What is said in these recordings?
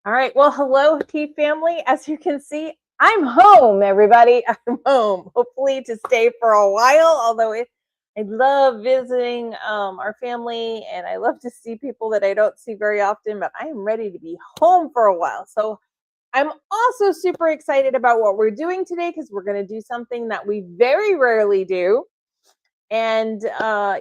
All right. Well, hello, tea family. As you can see, I'm home, everybody. I'm home, hopefully to stay for a while, although I love visiting our family and I love to see people that I don't see very often, but I am ready to be home for a while. So I'm also super excited about what we're doing today because we're going to do something that we very rarely do. And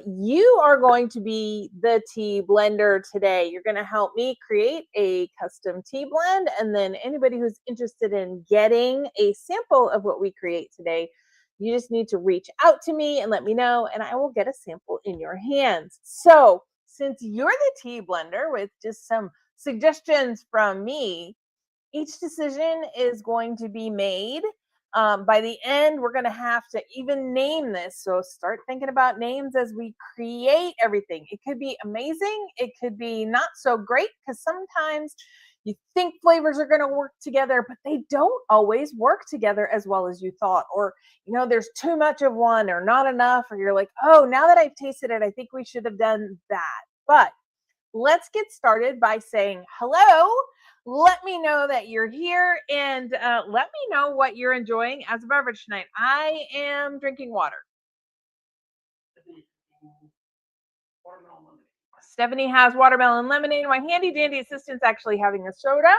you are going to be the tea blender today. You're going to help me create a custom tea blend. And then anybody who's interested in getting a sample of what we create today, you just need to reach out to me and let me know, and I will get a sample in your hands. So, since you're the tea blender with just some suggestions from me, each decision is going to be made. By the end, we're going to have to even name this. So start thinking about names as we create everything. It could be amazing. It could be not so great because sometimes you think flavors are going to work together, but they don't always work together as well as you thought. Or, there's too much of one or not enough. Or you're like, oh, now that I've tasted it, I think we should have done that. But let's get started by saying hello. Let me know that you're here and let me know what you're enjoying as a beverage tonight. I am drinking water. Stephanie has watermelon lemonade. My handy dandy assistant's actually having a soda.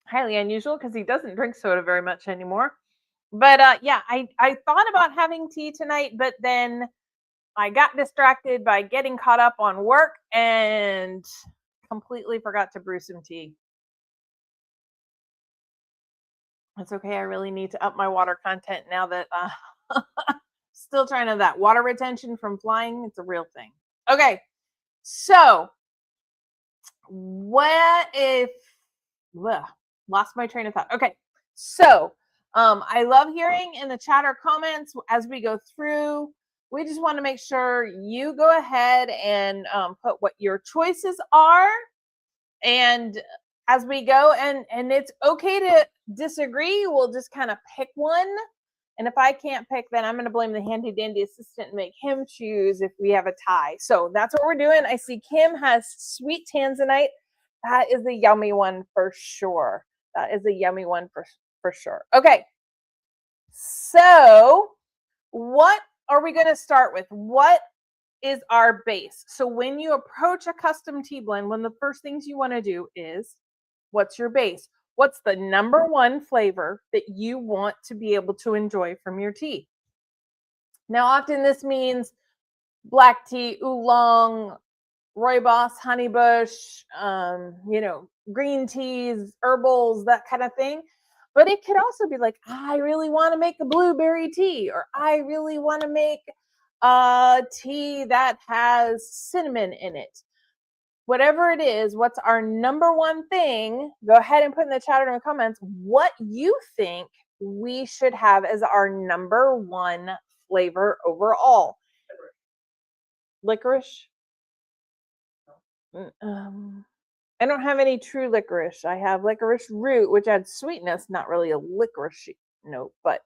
Highly unusual because he doesn't drink soda very much anymore. But yeah, I thought about having tea tonight, but then I got distracted by getting caught up on work and completely forgot to brew some tea. It's okay. I really need to up my water content now that still trying to that water retention from flying. It's a real thing. Okay. So what if lost my train of thought? Okay. So I love hearing in the chat or comments as we go through. We just want to make sure you go ahead and put what your choices are. And as we go, and it's okay to disagree. We'll just kind of pick one. And if I can't pick, then I'm going to blame the handy dandy assistant and make him choose if we have a tie. So that's what we're doing. I see Kim has sweet tanzanite. That is a yummy one for sure. That is a yummy one for sure. Okay. So what are we going to start with? What is our base? So when you approach a custom tea blend, one of the first things you want to do is, what's your base? What's the number one flavor that you want to be able to enjoy from your tea? Now, often this means black tea, oolong, rooibos, honeybush, green teas, herbals, that kind of thing. But it could also be like, I really want to make a blueberry tea, or I really want to make a tea that has cinnamon in it. Whatever it is, what's our number one thing? Go ahead and put in the chat or in the comments what you think we should have as our number one flavor overall. Licorice? I don't have any true licorice. I have licorice root, which adds sweetness, not really a licorice note. But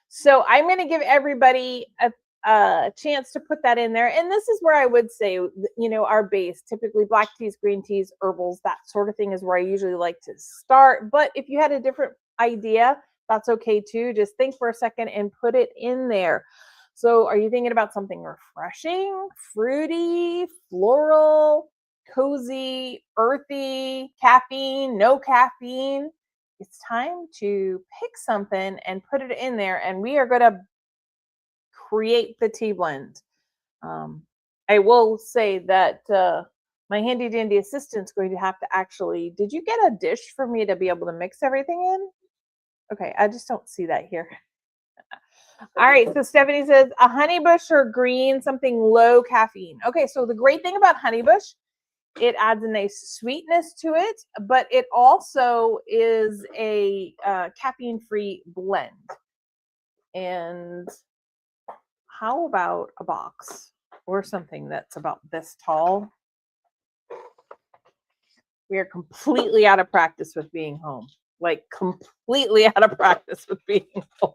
so I'm going to give everybody a chance to put that in there. And this is where I would say, our base, typically black teas, green teas, herbals, that sort of thing is where I usually like to start. But if you had a different idea, that's okay too. Just think for a second and put it in there. So are you thinking about something refreshing, fruity, floral, cozy, earthy, caffeine, no caffeine? It's time to pick something and put it in there, and we are going to create the tea blend. I will say that my handy dandy assistant's going to have to actually, did you get a dish for me to be able to mix everything in? Okay, I just don't see that here. All right, so Stephanie says a honeybush or green, something low caffeine. Okay, so the great thing about honeybush, it adds a nice sweetness to it, but it also is a caffeine-free blend. And how about a box or something that's about this tall? We are completely out of practice with being home. Like completely out of practice with being home.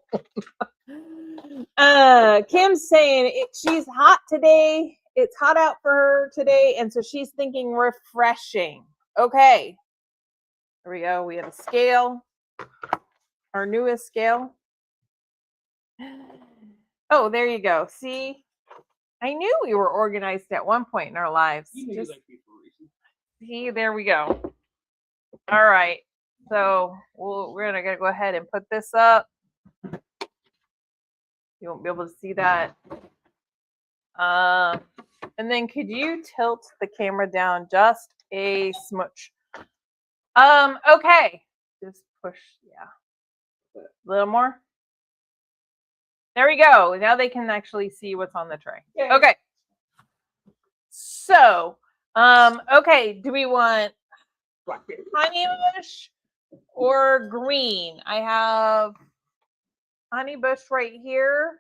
Kim's saying she's hot today. It's hot out for her today, and so she's thinking refreshing. Okay. There we go. We have a scale, our newest scale. Oh, there you go. See, I knew we were organized at one point in our lives. See, there we go. All right. So we're gonna go ahead and put this up. You won't be able to see that. And then could you tilt the camera down just a smooch? Okay. Just push, yeah. A little more. There we go. Now they can actually see what's on the tray. Yeah. Okay. So, okay, do we want honeybush or green? I have honeybush right here.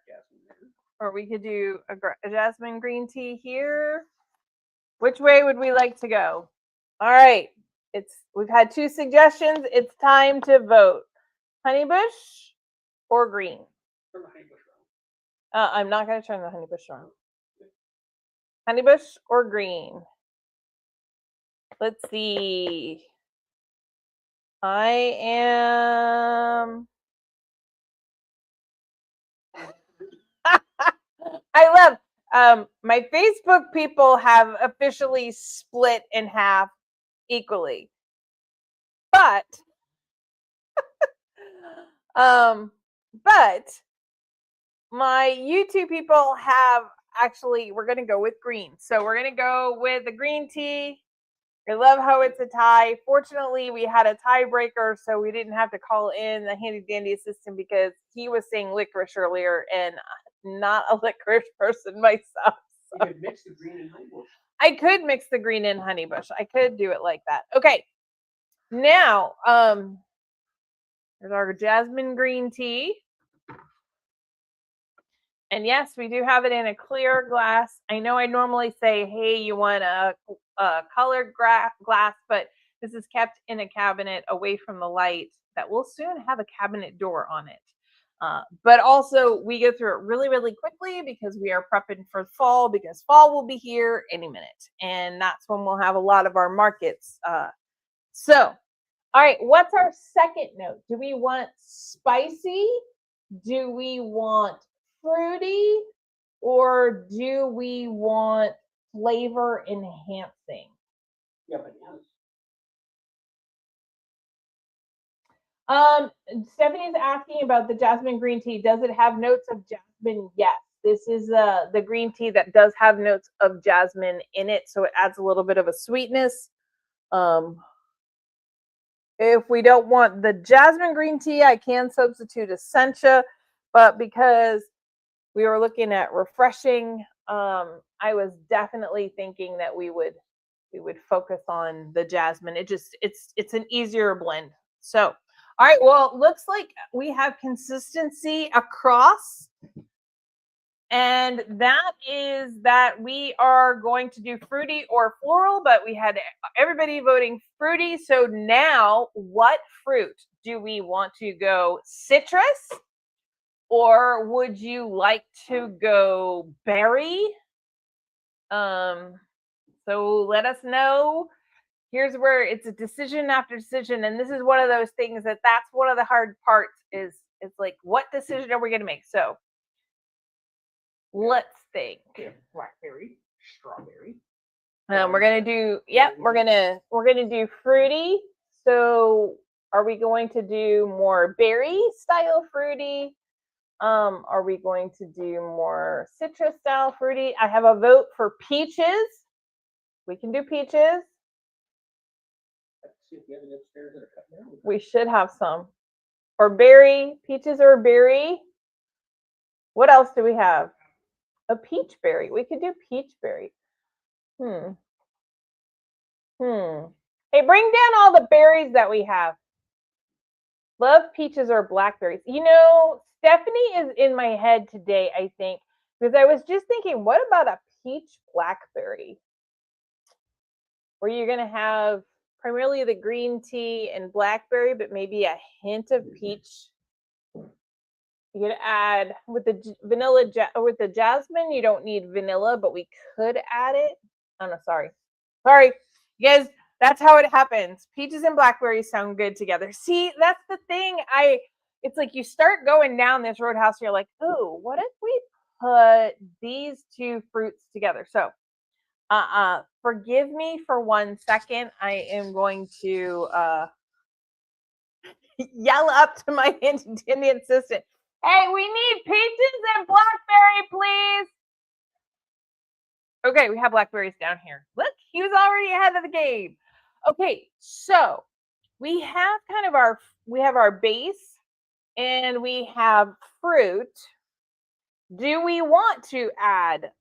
Or we could do a jasmine green tea here. Which way would we like to go? All right. We've had 2 suggestions. It's time to vote. Honeybush or green? I'm not going to turn the honeybush on. Honeybush or green? Let's see. I am. I love my Facebook people have officially split in half equally. But my YouTube people have actually, we're going to go with green. So we're going to go with the green tea. I love how it's a tie. Fortunately, we had a tiebreaker, so we didn't have to call in the handy dandy assistant because he was saying licorice earlier, and I'm not a licorice person myself. So. You could mix the green and honeybush. I could mix the green and honeybush. I could do it like that. Okay. Now, there's our jasmine green tea. And yes, we do have it in a clear glass. I know I normally say, hey, you want a colored glass, but this is kept in a cabinet away from the light that will soon have a cabinet door on it. But also, we go through it really, really quickly because we are prepping for fall, because fall will be here any minute. And that's when we'll have a lot of our markets. So, all right, what's our second note? Do we want spicy? Do we want fruity, or do we want flavor enhancing? Yeah, bananas. Stephanie's asking about the jasmine green tea. Does it have notes of jasmine? Yes. This is the green tea that does have notes of jasmine in it, so it adds a little bit of a sweetness. If we don't want the jasmine green tea, I can substitute essentia, but because we were looking at refreshing, I was definitely thinking that we would focus on the jasmine. It's an easier blend. So, all right, well, looks like we have consistency across. And that is that we are going to do fruity or floral, but we had everybody voting fruity. So now, what fruit do we want to go? Citrus? Or would you like to go berry? So let us know. Here's where it's a decision after decision. And this is one of those things that's one of the hard parts is it's like, what decision are we going to make? So let's think. Yeah, blackberry, strawberry. We're gonna do. Yep, we're gonna do fruity. So are we going to do more berry style fruity? Are we going to do more citrus style fruity? I have a vote for peaches. We can do peaches. We should have some. Or berry, peaches or berry. What else do we have? A peach berry. We could do peach berry. Hey, bring down all the berries that we have. Love peaches or blackberries. You know, Stephanie is in my head today, I think, because I was just thinking, what about a peach blackberry? Where you're going to have primarily the green tea and blackberry, but maybe a hint of peach. You could add with the vanilla, with the jasmine, you don't need vanilla, but we could add it. Oh, no, sorry. You guys, That's how it happens. Peaches and blackberries sound good together. See, that's the thing. It's like you start going down this roadhouse, you're like, oh, what if we put these two fruits together? So forgive me for 1 second. I am going to yell up to my Indian assistant. Hey, we need peaches and blackberry, please. Okay, we have blackberries down here. Look, he was already ahead of the game. Okay, so we have our base and we have fruit. Do we want to add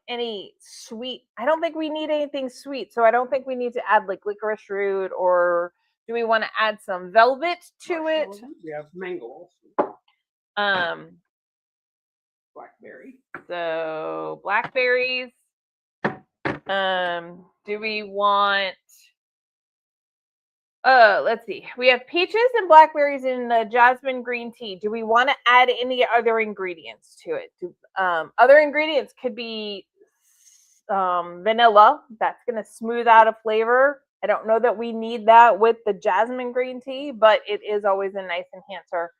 any sweet? I don't think we need anything sweet, so I don't think we need to add like licorice root, or do we want to add some velvet to it? We have mango. Blackberry. So blackberries. Do we want let's see. We have peaches and blackberries in the jasmine green tea. Do we want to add any other ingredients to it? Other ingredients could be vanilla. That's going to smooth out a flavor. I don't know that we need that with the jasmine green tea, but it is always a nice enhancer.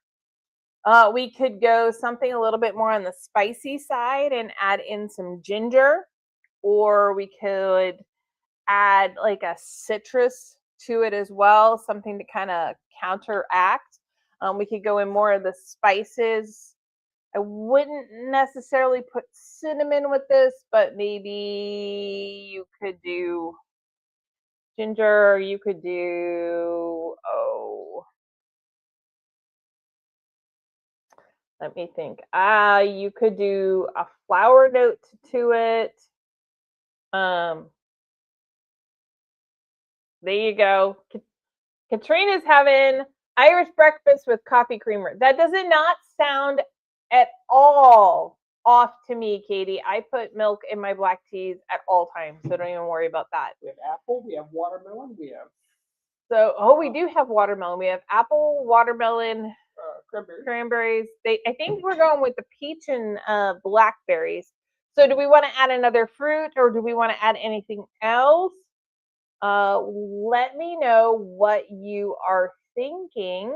We could go something a little bit more on the spicy side and add in some ginger, or we could add like a citrus to it as well, something to kind of counteract. We could go in more of the spices. I wouldn't necessarily put cinnamon with this, but maybe you could do ginger. You could do, let me think. You could do a flower note to it. There you go. Katrina's having Irish breakfast with coffee creamer. That does not sound at all off to me, Katie. I put milk in my black teas at all times, so don't even worry about that. We have apple, we have watermelon, we have. So, we do have watermelon. We have apple, watermelon, cranberries. I think we're going with the peach and blackberries. So, do we want to add another fruit, or do we want to add anything else? Let me know what you are thinking.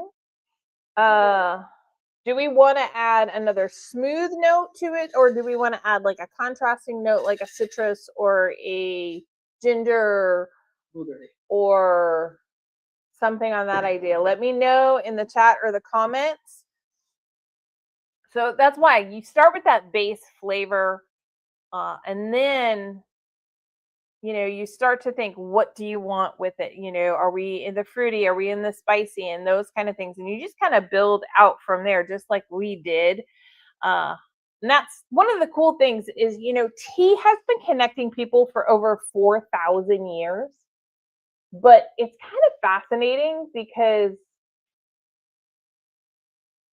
Do we want to add another smooth note to it, or do we want to add like a contrasting note, like a citrus or a ginger, or something on that idea? Let me know in the chat or the comments. So that's why you start with that base flavor, and then you start to think, what do you want with it? Are we in the fruity? Are we in the spicy? And those kind of things. And you just kind of build out from there, just like we did. And that's one of the cool things is, tea has been connecting people for over 4,000 years. But it's kind of fascinating because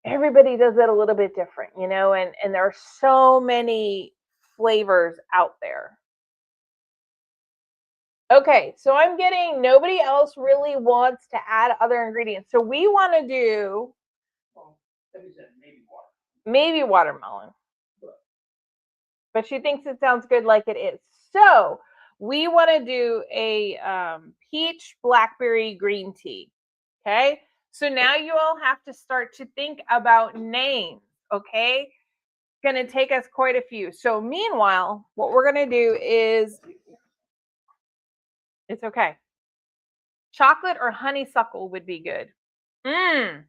everybody does it a little bit different, and there are so many flavors out there. Okay, so I'm getting nobody else really wants to add other ingredients. So we want to do maybe watermelon. But she thinks it sounds good like it is. So we want to do a peach blackberry green tea. Okay, so now you all have to start to think about names. Okay, it's going to take us quite a few. So meanwhile, what we're going to do is, it's okay. Chocolate or honeysuckle would be good. A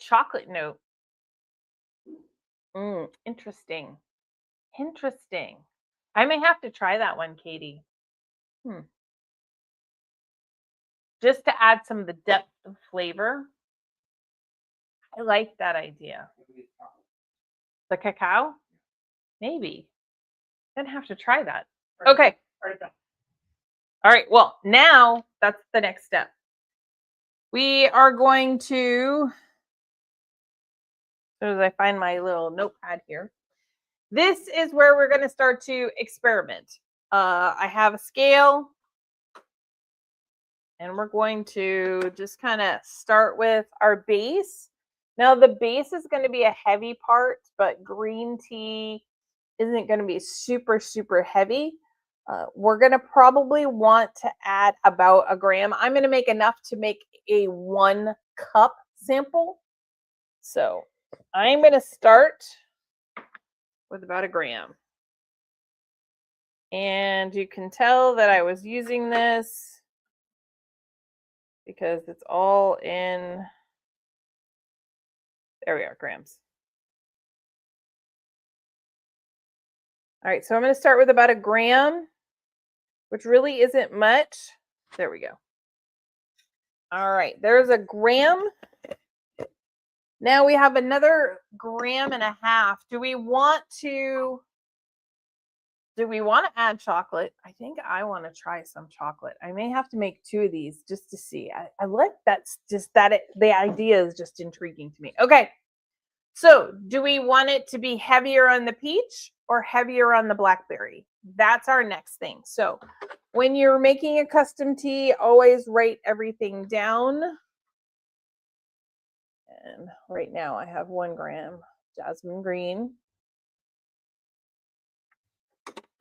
chocolate note. Interesting. Interesting. I may have to try that one, Katie. Just to add some of the depth of flavor. I like that idea. The cacao? Maybe. Then have to try that. Okay. All right. Well, now that's the next step. We are going to, as soon as I find my little notepad here, this is where we're going to start to experiment. I have a scale, and we're going to just kind of start with our base. Now, the base is going to be a heavy part, but green tea isn't going to be super, super heavy. We're going to probably want to add about a gram. I'm going to make enough to make a 1 cup sample. So I'm going to start with about a gram. And you can tell that I was using this because it's all in, there we are, grams. All right, so I'm going to start with about a gram, which really isn't much. There we go. All right, there's a gram. Now we have another 1.5 grams. Do we want to add chocolate? I think I want to try some chocolate. I may have to make 2 of these just to see. I like that's just that the idea is just intriguing to me. Okay. So do we want it to be heavier on the peach or heavier on the blackberry? That's our next thing. So when you're making a custom tea, always write everything down. And right now I have 1 gram jasmine green.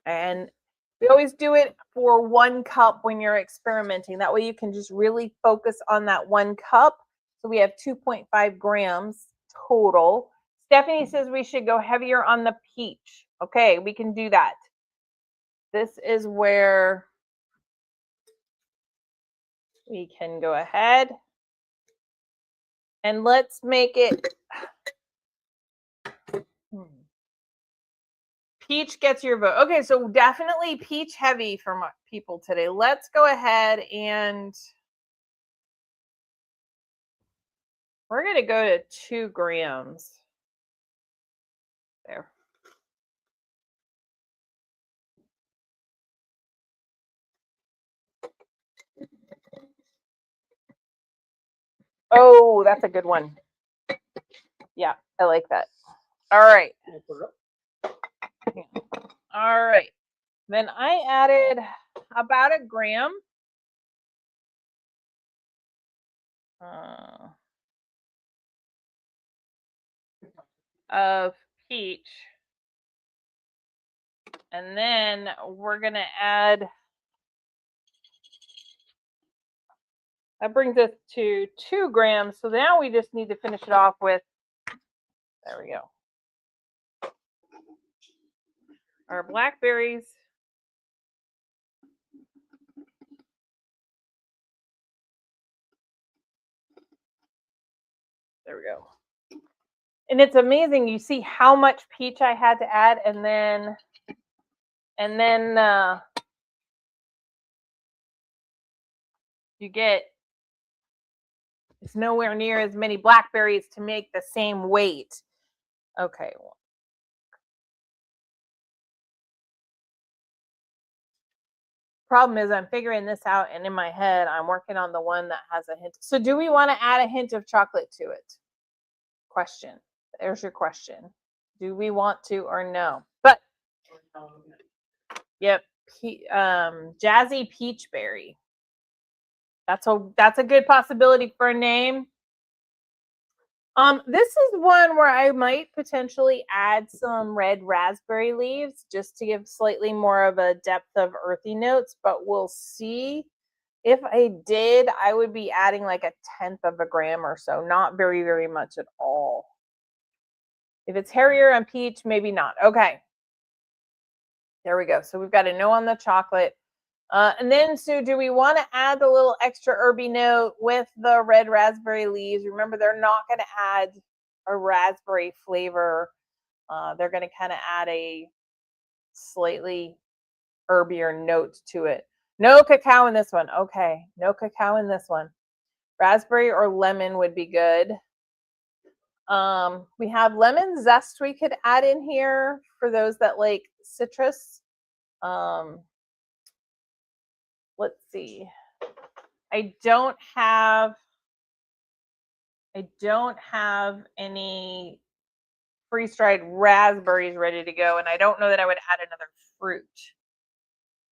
And we always do it for 1 cup when you're experimenting. That way you can just really focus on that 1 cup. So we have 2.5 grams total. Stephanie says we should go heavier on the peach. Okay, we can do that. This is where we can go ahead and let's make it. Peach gets your vote. Okay, so definitely peach heavy for people today. Let's go ahead and we're going to go to 2 grams. There. Oh, that's a good one. Yeah, I like that. All right. All right. Then I added about a gram of peach. And then we're going to add, that brings us to 2 grams. So now we just need to finish it off with, there we go, our blackberries. There we go. And it's amazing. You see how much peach I had to add, and then you get, it's nowhere near as many blackberries to make the same weight. Okay. Problem is I'm figuring this out, and in my head I'm working on the one that has a hint. So do we want to add a hint of chocolate to it? Question. There's your question. Do we want to or no? But yep, Jazzy Peachberry. That's a good possibility for a name. This is one where I might potentially add some red raspberry leaves just to give slightly more of a depth of earthy notes, but we'll see. If I did, I would be adding like 1/10 of a gram or so, not very, very much at all. If it's hairier on peach, maybe not. Okay. There we go. So we've got a no on the chocolate. And then, Sue, do we want to add the little extra herby note with the red raspberry leaves? Remember, they're not going to add a raspberry flavor. They're going to kind of add a slightly herbier note to it. No cacao in this one. Okay, no cacao in this one. Raspberry or lemon would be good. We have lemon zest we could add in here for those that like citrus. Let's see. I don't have any freeze-dried raspberries ready to go, and I don't know that I would add another fruit.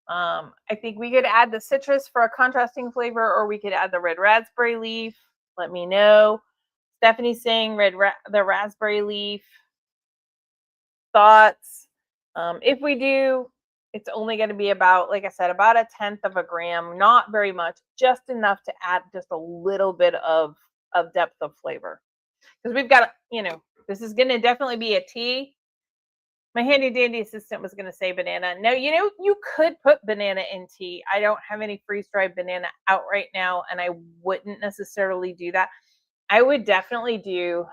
I think we could add the citrus for a contrasting flavor, or we could add the red raspberry leaf. Let me know. Stephanie's saying the raspberry leaf. Thoughts? If we do It's only going to be about, like I said, about 1/10 of a gram, not very much, just enough to add just a little bit of depth of flavor. Because we've got, this is going to definitely be a tea. My handy dandy assistant was going to say banana. No, you could put banana in tea. I don't have any freeze-dried banana out right now, and I wouldn't necessarily do that. I would definitely do,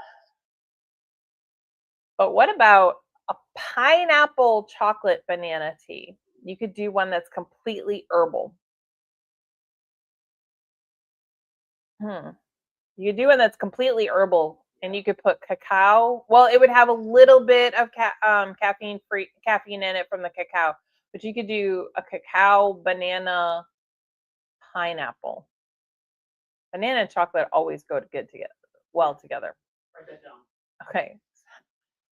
but what about a pineapple chocolate banana tea? You could do one that's completely herbal. You could do one that's completely herbal, and you could put cacao. Well, it would have a little bit of caffeine in it from the cacao, but you could do a cacao banana pineapple. Banana and chocolate always go good together, well together. Write that down. Okay,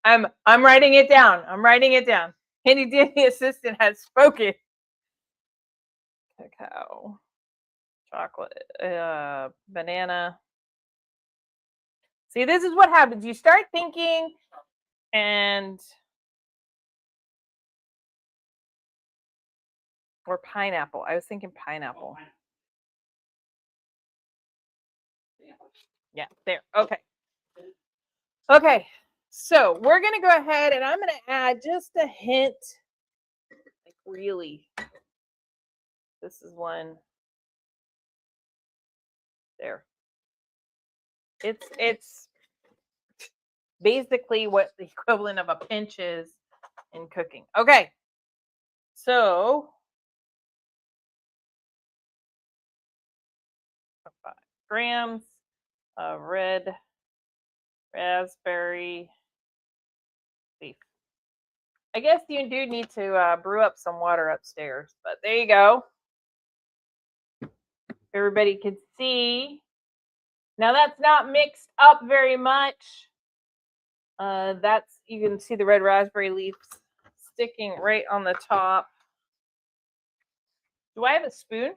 I'm writing it down. I'm writing it down. Handy dandy assistant has spoken. Cacao, chocolate, banana. See, this is what happens. You start thinking, and or pineapple. I was thinking pineapple. Yeah, there. Okay. Okay. So we're going to go ahead and I'm going to add just a hint. Like, really. This is one. There. It's basically what the equivalent of a pinch is in cooking. Okay. So 5 grams of red raspberry leaf. I guess you do need to brew up some water upstairs, but there you go. Everybody can see. Now that's not mixed up very much. You can see the red raspberry leaves sticking right on the top. Do I have a spoon?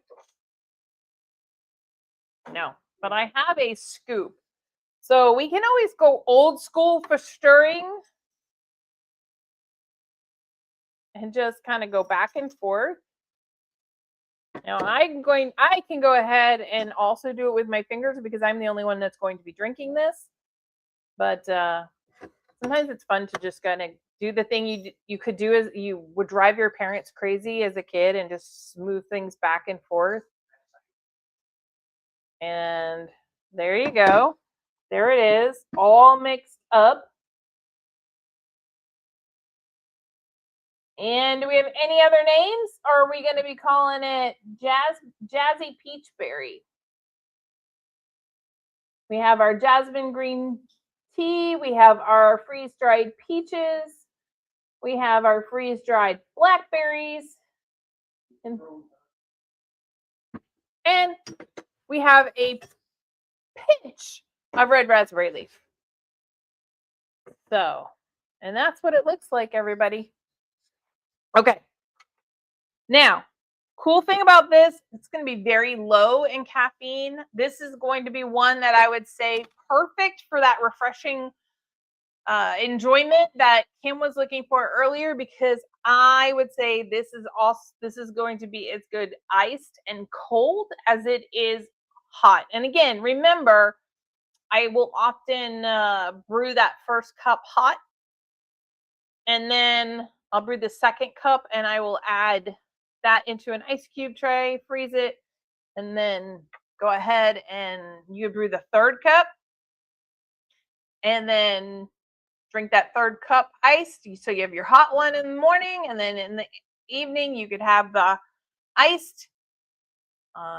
No, but I have a scoop. So we can always go old school for stirring and just kind of go back and forth. Now I can go ahead and also do it with my fingers because I'm the only one that's going to be drinking this. But sometimes it's fun to just kind of do the thing you could do as you would drive your parents crazy as a kid and just move things back and forth. And there you go. There it is, all mixed up. And do we have any other names, or are we going to be calling it Jazzy Peach Berry? We have our jasmine green tea. We have our freeze-dried peaches. We have our freeze-dried blackberries. And we have a pinch of red raspberry leaf. So, and that's what it looks like, everybody. Okay. Now, cool thing about this, it's going to be very low in caffeine. This is going to be one that I would say perfect for that refreshing enjoyment that Kim was looking for earlier, because I would say this is going to be as good iced and cold as it is hot. And again, remember, I will often brew that first cup hot, and then I'll brew the second cup and I will add that into an ice cube tray, freeze it, and then go ahead and you brew the third cup, and then drink that third cup iced. So you have your hot one in the morning, and then in the evening you could have the iced.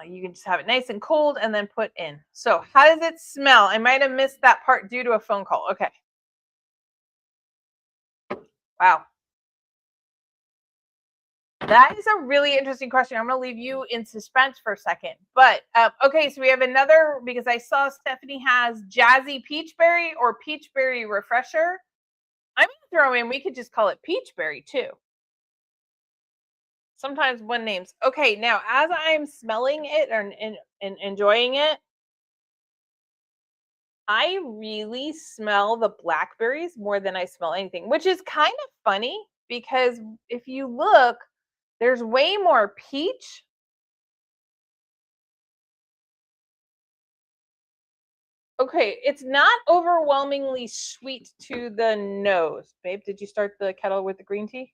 You can just have it nice and cold and then put in. So how does it smell? I might have missed that part due to a phone call. Okay. Wow. That is a really interesting question. I'm going to leave you in suspense for a second. But, okay, so we have another, because I saw Stephanie has Jazzy Peachberry or Peachberry Refresher. I'm going to throw in, we could just call it Peachberry too. Sometimes one names. Okay, now as I'm smelling it and enjoying it, I really smell the blackberries more than I smell anything, which is kind of funny because if you look, There's way more peach. Okay, it's not overwhelmingly sweet to the nose. Babe, did you start the kettle with the green tea?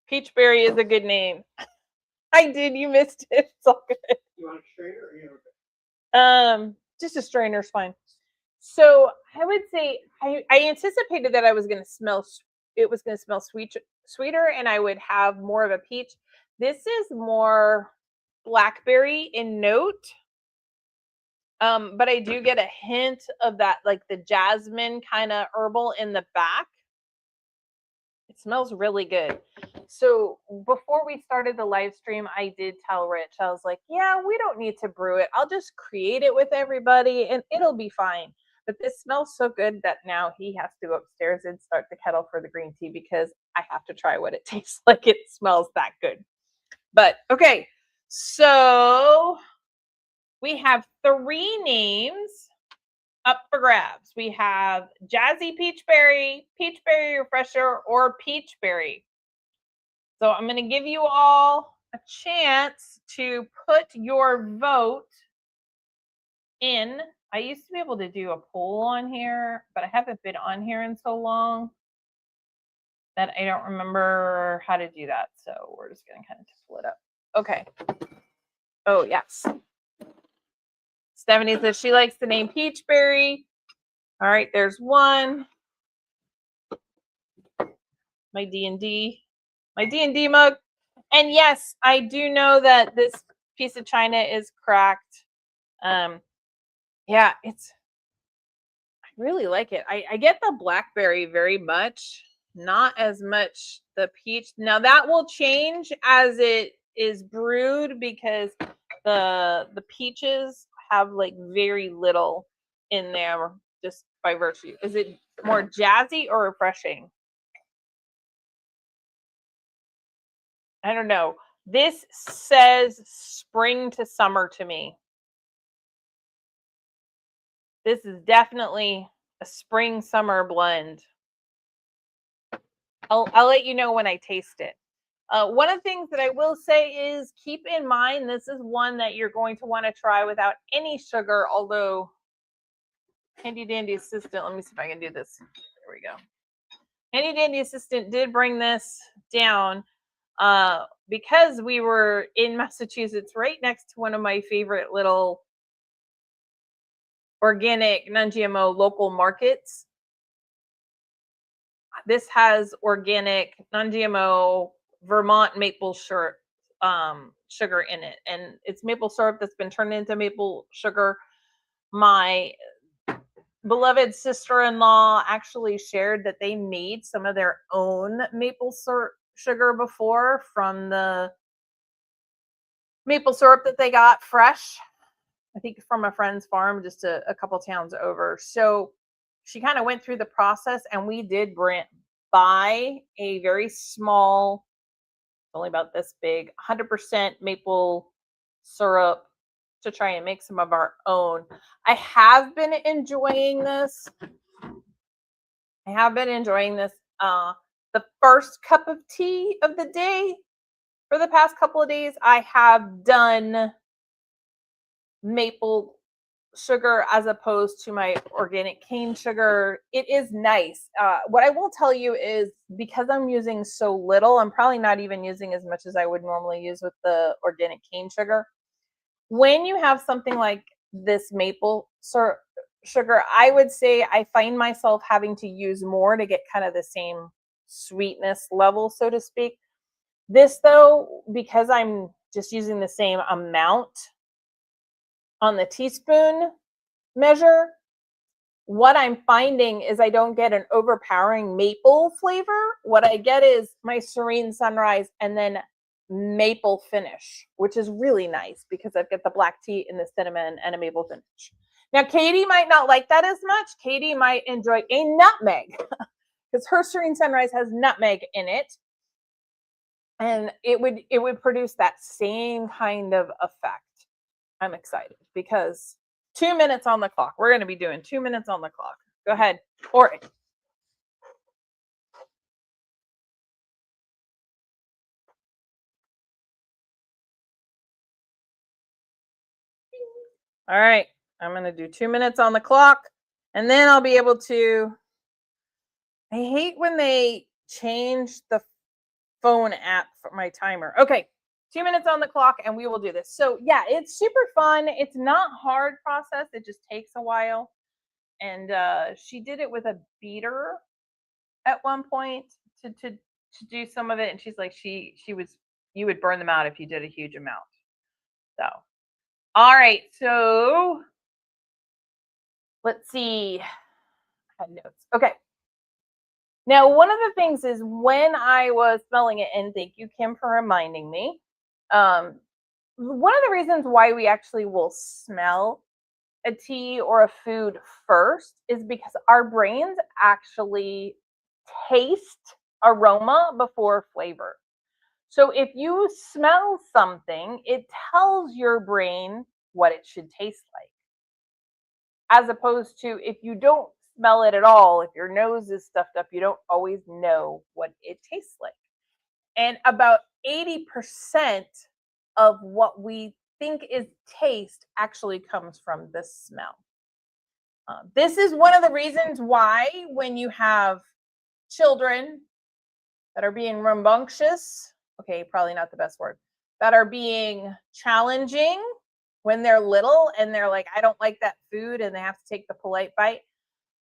Peachberry is a good name. I did, you missed it. It's all good. You want a strainer or you Just a strainer's fine. So I would say I anticipated that I was going to smell it was going to smell sweeter, and I would have more of a peach. This is more blackberry in note, but I do get a hint of that, like the jasmine kind of herbal in the back. It smells really good. So before we started the live stream, I did tell Rich, I was like, yeah, we don't need to brew it. I'll just create it with everybody and it'll be fine. But this smells so good that now he has to go upstairs and start the kettle for the green tea because I have to try what it tastes like. It smells that good. But okay, so we have 3 names up for grabs. We have Jazzy Peachberry, Peachberry Refresher, or Peachberry. So I'm going to give you all a chance to put your vote in. I used to be able to do a poll on here, but I haven't been on here in so long that I don't remember how to do that. So we're just going to kind of pull it up. Okay. Oh, yes. Stephanie says she likes the name Peachberry. All right, there's one. My D&D mug. And yes, I do know that this piece of china is cracked. Yeah, I really like it. I get the blackberry very much, not as much the peach. Now that will change as it is brewed because the peaches have like very little in there just by virtue. Is it more jazzy or refreshing? I don't know. This says spring to summer to me. This is definitely a spring summer blend. I'll let you know when I taste it. One of the things that I will say is keep in mind this is one that you're going to want to try without any sugar, although Handy Dandy Assistant, let me see if I can do this. There we go. Handy Dandy Assistant did bring this down because we were in Massachusetts right next to one of my favorite little organic non-GMO local markets. This has organic non-GMO Vermont maple syrup sugar in it, and it's maple syrup that's been turned into maple sugar. My beloved sister-in-law actually shared that they made some of their own maple syrup sugar before from the maple syrup that they got fresh, I think from a friend's farm just a couple towns over. So she kind of went through the process, and we did buy a very small, only about this big, 100% maple syrup to try and make some of our own. I have been enjoying this. The first cup of tea of the day for the past couple of days, I have done maple sugar as opposed to my organic cane sugar. It is nice. What I will tell you is because I'm using so little, I'm probably not even using as much as I would normally use with the organic cane sugar. When you have something like this maple syrup sugar, I would say I find myself having to use more to get kind of the same sweetness level, so to speak. This though, because I'm just using the same amount on the teaspoon measure, what I'm finding is I don't get an overpowering maple flavor. What I get is my serene sunrise and then maple finish, which is really nice because I've got the black tea and the cinnamon and a maple finish. Now, Katie might not like that as much. Katie might enjoy a nutmeg because her serene sunrise has nutmeg in it. And it would produce that same kind of effect. I'm excited because 2 minutes on the clock. We're going to be doing 2 minutes on the clock. Go ahead. Or All right. I'm going to do 2 minutes on the clock, and then I'll be able to. I hate when they change the phone app for my timer. Okay. 2 minutes on the clock, and we will do this. So, yeah, it's super fun. It's not hard process. It just takes a while. And she did it with a beater at one point to do some of it, and she's like she was you would burn them out if you did a huge amount. So, all right, so let's see. I had notes. Okay. Now, one of the things is when I was smelling it, and thank you, Kim, for reminding me. One of the reasons why we actually will smell a tea or a food first is because our brains actually taste aroma before flavor. So if you smell something, it tells your brain what it should taste like. As opposed to if you don't smell it at all, if your nose is stuffed up, you don't always know what it tastes like. And about 80% of what we think is taste actually comes from the smell. This is one of the reasons why when you have children that are being rambunctious, okay, probably not the best word, that are being challenging when they're little and they're like, I don't like that food, and they have to take the polite bite.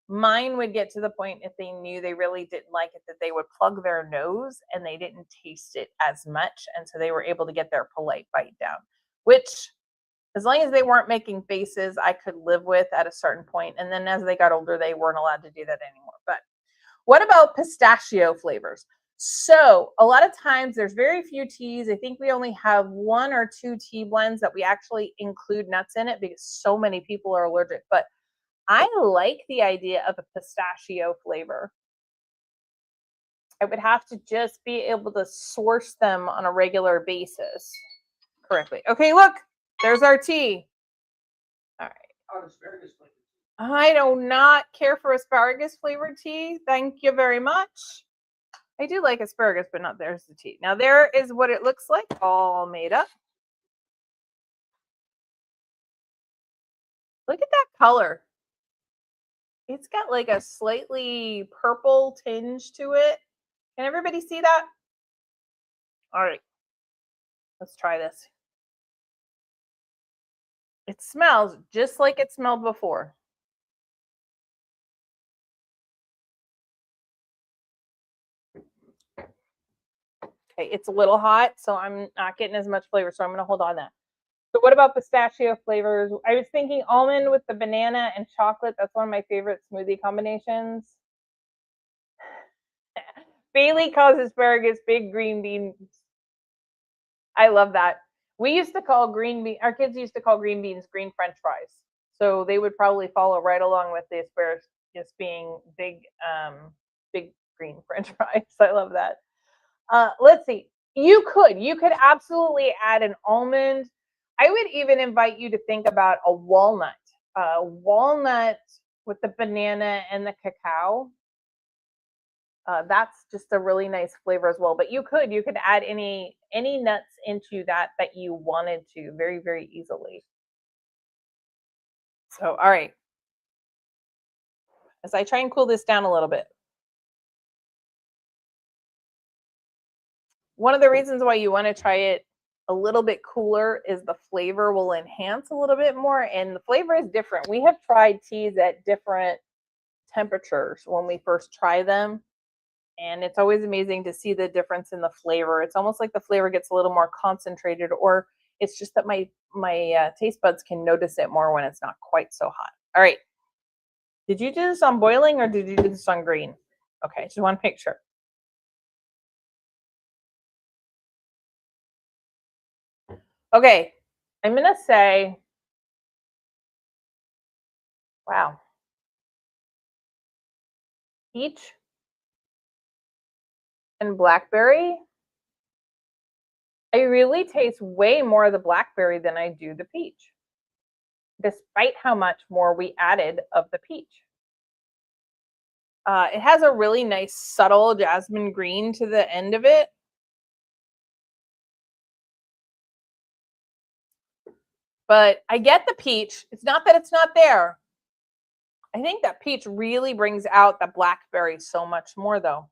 Mine would get to the point if they knew they really didn't like it that they would plug their nose and they didn't taste it as much. And so they were able to get their polite bite down, which as long as they weren't making faces, I could live with at a certain point. And then as they got older, they weren't allowed to do that anymore. But what about pistachio flavors? So a lot of times there's very few teas. I think we only have 1 or 2 tea blends that we actually include nuts in it because so many people are allergic. But I like the idea of a pistachio flavor. I would have to just be able to source them on a regular basis correctly. Okay, look, there's our tea. All right. Asparagus flavor. I do not care for asparagus flavored tea. Thank you very much. I do like asparagus, but not there's the tea. Now there is what it looks like, all made up. Look at that color. It's got like a slightly purple tinge to it. Can everybody see that? All right, let's try this. It smells just like it smelled before. Okay, it's a little hot, so I'm not getting as much flavor, so I'm going to hold on that. So what about pistachio flavors? I was thinking almond with the banana and chocolate. That's one of my favorite smoothie combinations. Bailey calls asparagus big green beans. I love that. We used to call our kids used to call green beans green French fries. So they would probably follow right along with the asparagus just being big, big green French fries. I love that. Let's see. You could absolutely add an almond. I would even invite you to think about a walnut. Walnut with the banana and the cacao. That's just a really nice flavor as well. But you could add any nuts into that you wanted to very, very easily. So, all right. As I try and cool this down a little bit. One of the reasons why you want to try it a little bit cooler is the flavor will enhance a little bit more, and the flavor is different. We have tried teas at different temperatures when we first try them, and it's always amazing to see the difference in the flavor. It's almost like the flavor gets a little more concentrated, or it's just that my taste buds can notice it more when it's not quite so hot. All right. Did you do this on boiling or did you do this on green? Okay, just want to make sure. Okay, I'm going to say, wow, peach and blackberry. I really taste way more of the blackberry than I do the peach, despite how much more we added of the peach. It has a really nice subtle jasmine green to the end of it. But I get the peach. It's not that it's not there. I think that peach really brings out the blackberry so much more, though.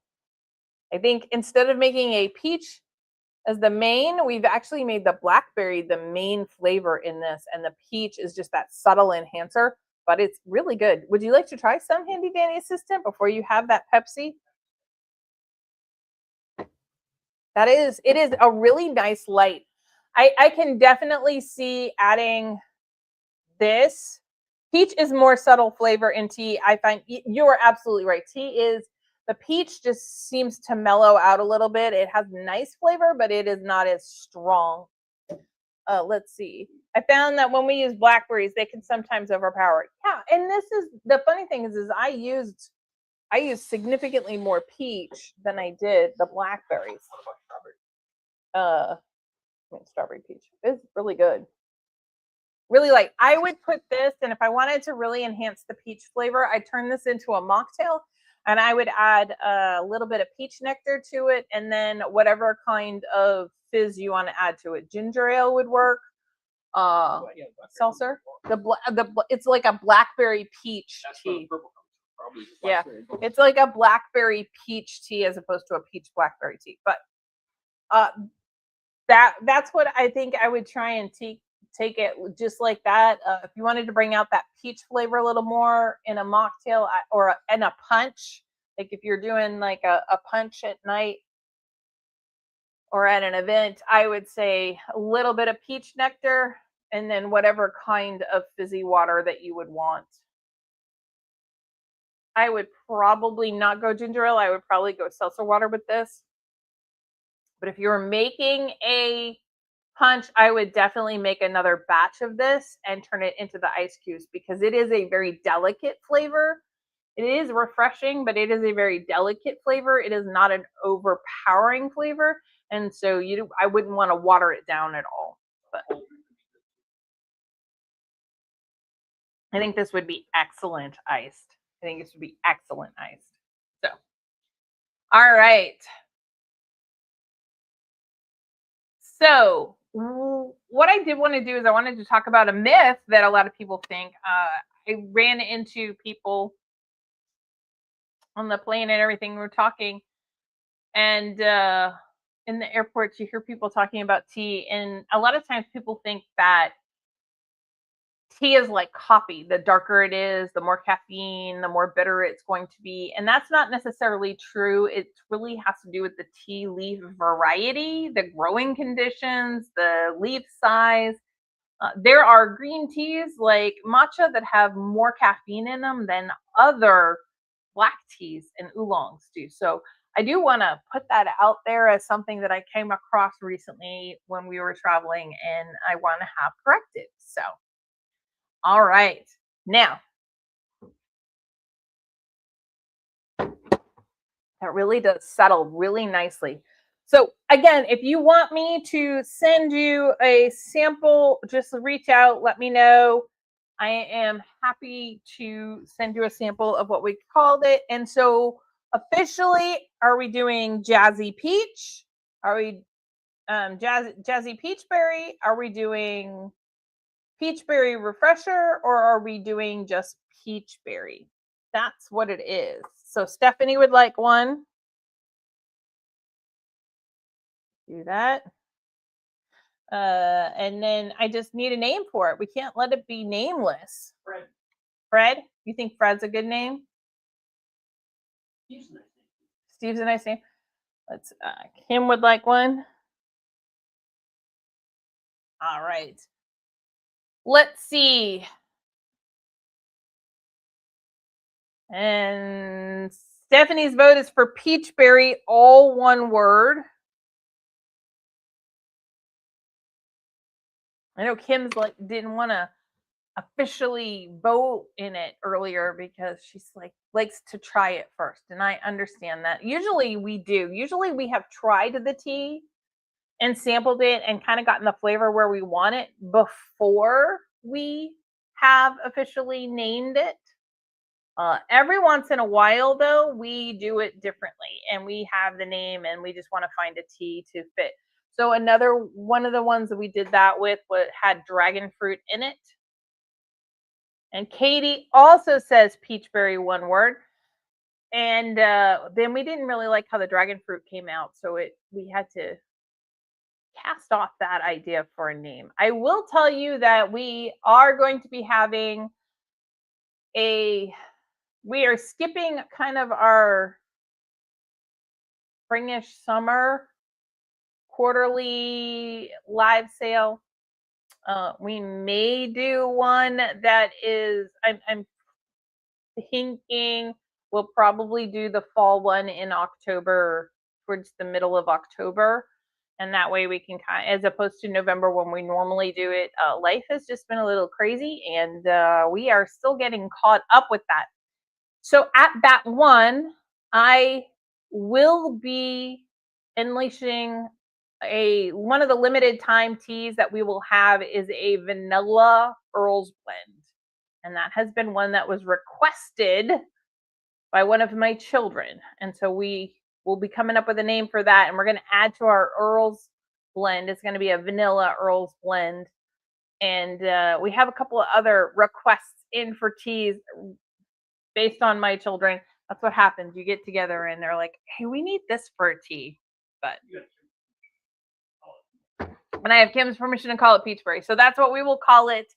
I think instead of making a peach as the main, we've actually made the blackberry the main flavor in this, and the peach is just that subtle enhancer, but it's really good. Would you like to try some, handy dandy assistant, before you have that Pepsi? It is a really nice light. I can definitely see adding this. Peach is more subtle flavor in tea. I find you're absolutely right. The peach just seems to mellow out a little bit. It has nice flavor, but it is not as strong. Let's see. I found that when we use blackberries, they can sometimes overpower it. Yeah, and this is the funny thing is I used significantly more peach than I did the blackberries. Strawberry peach. It's really good. Really like, I would put this, and if I wanted to really enhance the peach flavor, I'd turn this into a mocktail, and I would add a little bit of peach nectar to it, and then whatever kind of fizz you want to add to it. Ginger ale would work. Seltzer. It's like a blackberry peach tea. Yeah, it's like a blackberry peach tea as opposed to a peach blackberry tea. But that's what I think I would try and take it just like that. If you wanted to bring out that peach flavor a little more in a mocktail or in a punch, like if you're doing like a punch at night or at an event, I would say a little bit of peach nectar and then whatever kind of fizzy water that you would want. I would probably not go ginger ale. I would probably go seltzer water with this. But if you're making a punch, I would definitely make another batch of this and turn it into the ice cubes because it is a very delicate flavor. It is refreshing, but it is a very delicate flavor. It is not an overpowering flavor. And so I wouldn't want to water it down at all. But I think this would be excellent iced. I think this would be excellent iced. So, all right. So, what I did want to do is I wanted to talk about a myth that a lot of people think. I ran into people on the plane and everything. We were talking, and in the airports, you hear people talking about tea, and a lot of times people think that tea is like coffee. The darker it is, the more caffeine, the more bitter it's going to be. And that's not necessarily true. It really has to do with the tea leaf variety, the growing conditions, the leaf size. There are green teas like matcha that have more caffeine in them than other black teas and oolongs do. So I do want to put that out there as something that I came across recently when we were traveling, and I want to have corrected. So all right. Now, that really does settle really nicely. So again, if you want me to send you a sample, just reach out, let me know. I am happy to send you a sample of what we called it. And so officially, are we doing Jazzy Peach? Are we Jazzy Peachberry? Are we doing Peachberry Refresher, or are we doing just Peachberry? That's what it is. So Stephanie would like one. Do that. And then I just need a name for it. We can't let it be nameless. Fred. Fred? You think Fred's a good name? Steve's a nice name. Steve's a nice name. Let's Kim would like one. All right. Let's see. And Stephanie's vote is for Peachberry, all one word. I know Kim's like didn't want to officially vote in it earlier because she's like likes to try it first, and I understand that. Usually we do. Usually we have tried the tea and sampled it and kind of gotten the flavor where we want it before we have officially named it. Every once in a while, though, we do it differently, and we have the name, and we just want to find a tea to fit. So another one of the ones that we did that with had dragon fruit in it. And Katie also says peachberry, one word. And then we didn't really like how the dragon fruit came out, so we had to cast off that idea for a name. I will tell you that we are going to be having we are skipping kind of our springish summer quarterly live sale. We may do one that is, I'm thinking we'll probably do the fall one in October, towards the middle of October. And that way we can as opposed to November when we normally do it. Life has just been a little crazy, and we are still getting caught up with that. So at that one, I will be unleashing one of the limited time teas that we will have is a vanilla Earl's blend. And that has been one that was requested by one of my children. And so we will be coming up with a name for that. And we're going to add to our Earl's blend. It's going to be a vanilla Earl's blend. And we have a couple of other requests in for teas based on my children. That's what happens. You get together and they're like, hey, we need this for a tea. But and I have Kim's permission to call it peachberry. So that's what we will call it.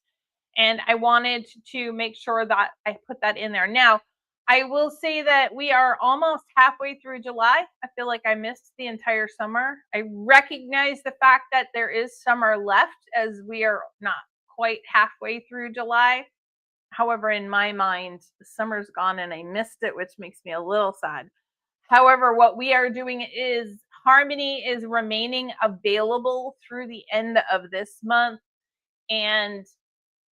And I wanted to make sure that I put that in there. Now, I will say that we are almost halfway through July. I feel like I missed the entire summer. I recognize the fact that there is summer left, as we are not quite halfway through July. However, in my mind, the summer's gone and I missed it, which makes me a little sad. However, what we are doing is Harmony is remaining available through the end of this month. And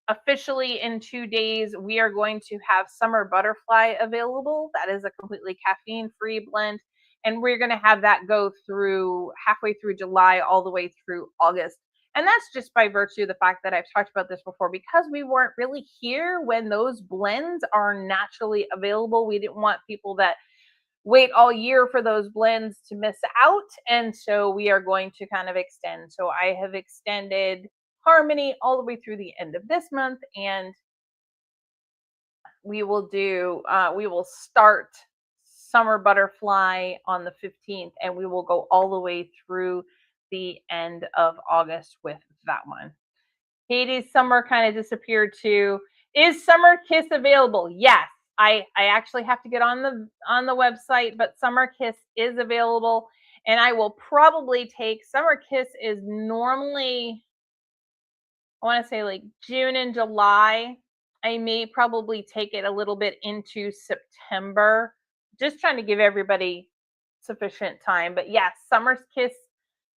officially in 2 days, we are going to have Summer Butterfly available. That is a completely caffeine-free blend. And we're going to have that go through halfway through July all the way through August. And that's just by virtue of the fact that I've talked about this before, because we weren't really here when those blends are naturally available. We didn't want people that wait all year for those blends to miss out. And so we are going to kind of extend. So I have extended Harmony all the way through the end of this month, and we will start Summer Butterfly on the 15th, and we will go all the way through the end of August with that one. Katie's summer kind of disappeared too. Is Summer Kiss available? Yes. I actually have to get on the website, but Summer Kiss is available, and I will probably take Summer Kiss is normally, I want to say like June and July. I may probably take it a little bit into September, just trying to give everybody sufficient time. But yes, Summer's Kiss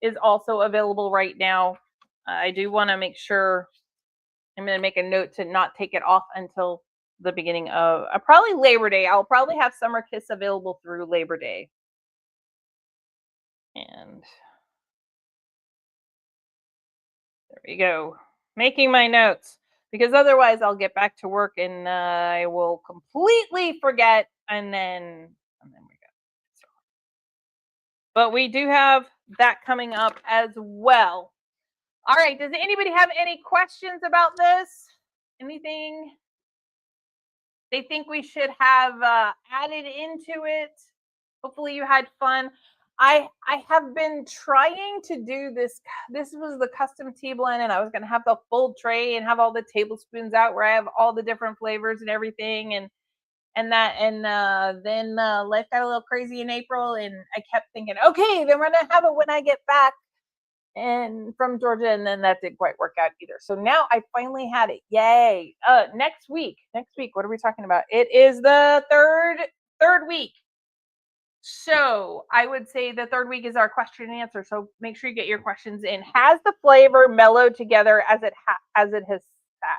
is also available right now. I do want to make sure, I'm going to make a note to not take it off until the beginning of probably Labor Day. I'll probably have Summer Kiss available through Labor Day. And there we go. Making my notes, because otherwise I'll get back to work and I will completely forget, and then we go. But we do have that coming up as well. All right. Does anybody have any questions about this? Anything they think we should have added into it? Hopefully you had fun. I have been trying to do this. This was the custom tea blend, and I was going to have the full tray and have all the tablespoons out where I have all the different flavors and everything. And then life got a little crazy in April, and I kept thinking, okay, then we're going to have it when I get back and from Georgia, and then that didn't quite work out either. So now I finally had it. Yay. Next week, what are we talking about? It is the third week. So I would say the third week is our question and answer. So make sure you get your questions in. Has the flavor mellowed together as it has sat?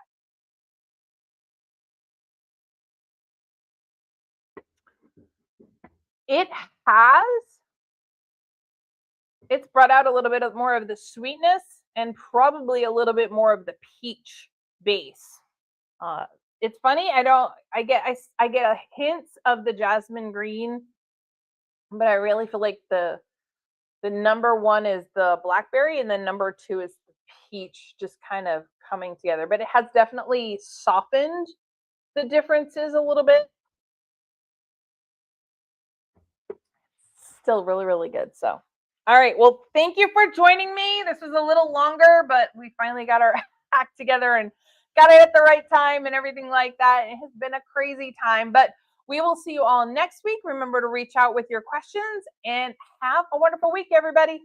It has. It's brought out a little bit more of the sweetness and probably a little bit more of the peach base. It's funny. I get a hint of the jasmine green, but I really feel like the The number 1 is the blackberry, and then number 2 is the peach, just kind of coming together. But it has definitely softened the differences a little bit. Still really, really good. So, all right. Well, thank you for joining me. This was a little longer, but we finally got our act together and got it at the right time and everything like that. It has been a crazy time, but we will see you all next week. Remember to reach out with your questions and have a wonderful week, everybody.